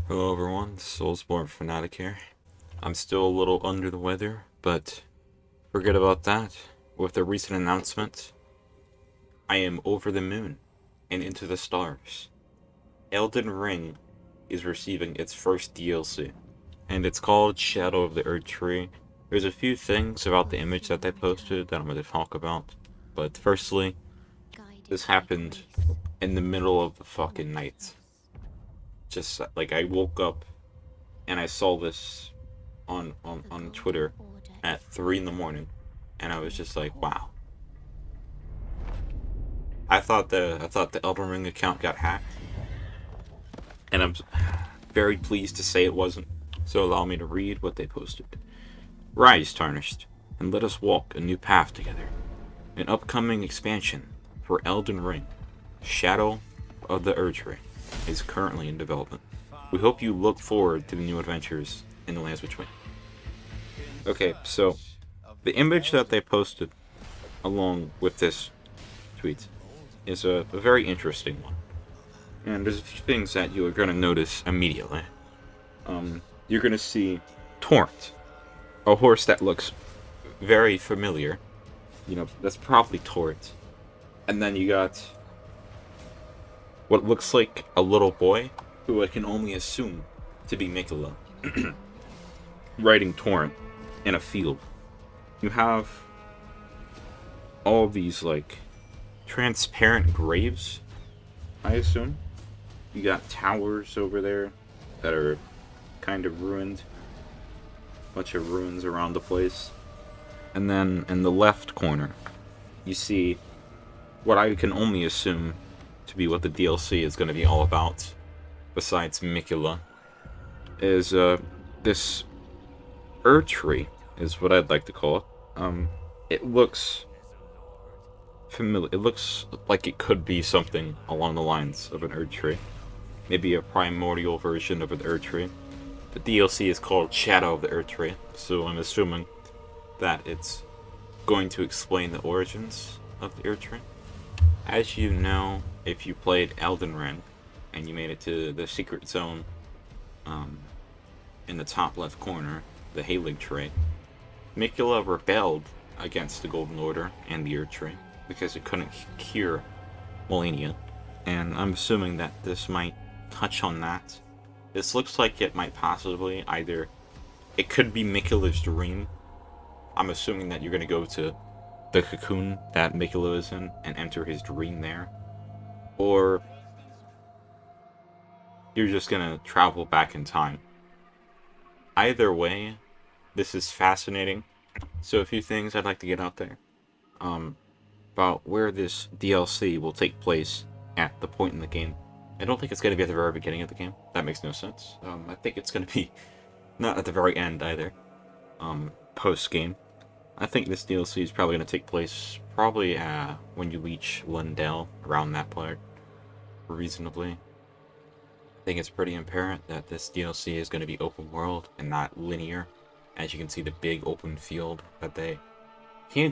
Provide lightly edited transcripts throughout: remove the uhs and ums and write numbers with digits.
Hello everyone, Soulsborne Fanatic here. I'm still a little under the weather, but forget about that. With the recent announcement, I am over the moon and into the stars. Elden Ring is receiving its first DLC, and it's called Shadow of the Erdtree. There's a few things about the image that they posted that I'm going to talk about, but firstly, this happened in the middle of the fucking night. Just like I woke up and I saw this on Twitter at 3 in the morning, and I was just like, wow. I thought the Elden Ring account got hacked, and I'm very pleased to say it wasn't. So allow me to read what they posted. Rise, Tarnished, and let us walk a new path together. An upcoming expansion for Elden Ring, Shadow of the Erdtree, is currently in development. We hope you look forward to the new adventures in the lands between. Okay, so the image that they posted along with this tweet is a very interesting one. And there's a few things that you are going to notice immediately. You're going to see Torrent, a horse that looks very familiar. You know, that's probably Torrent. And then you got what looks like a little boy, who I can only assume to be Mikola, riding Torrent in a field. You have all these, like, transparent graves, I assume. You got towers over there that are kind of ruined. Bunch of ruins around the place. And then in the left corner, you see what I can only assume to be what the DLC is going to be all about, besides Mikula, is this Erdtree, is what I'd like to call it. It looks familiar. It looks like it could be something along the lines of an Erdtree. Maybe a primordial version of an Erdtree. The DLC is called Shadow of the Erdtree, so I'm assuming that it's going to explain the origins of the Erdtree. As you know, if you played Elden Ring and you made it to the secret zone in the top left corner, the Halig trait, Mikula rebelled against the Golden Order and the Erdtree because it couldn't cure Melania, and I'm assuming that this might touch on that. This looks like it might possibly either... It could be Mikula's dream. I'm assuming that you're going to go to the cocoon that Mikula is in and enter his dream there. Or you're just going to travel back in time. Either way, this is fascinating. So a few things I'd like to get out there. About where this DLC will take place at the point in the game. I don't think it's going to be at the very beginning of the game. That makes no sense. I think it's going to be not at the very end either. Post-game. I think this DLC is probably going to take place probably when you reach Lundell, around that part, reasonably. I think it's pretty apparent that this DLC is going to be open world and not linear. As you can see, the big open field that they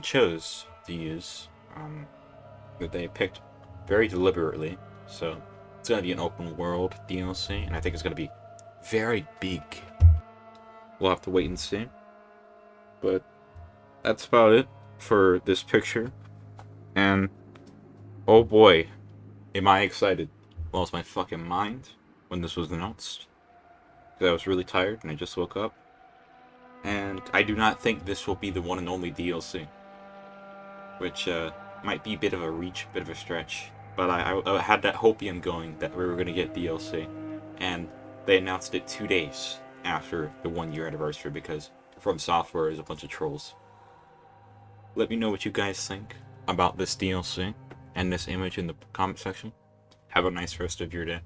chose to use, that they picked very deliberately. So it's going to be an open world DLC, and I think it's going to be very big. We'll have to wait and see. But that's about it for this picture. And oh boy, am I excited. Lost my fucking mind when this was announced. Because I was really tired and I just woke up. And I do not think this will be the one and only DLC. Which might be a bit of a reach, a bit of a stretch. But I had that hopium going that we were going to get DLC. And they announced it 2 days after the 1 year anniversary because Fromsoftware is a bunch of trolls. Let me know what you guys think about this DLC and this image in the comment section. Have a nice rest of your day.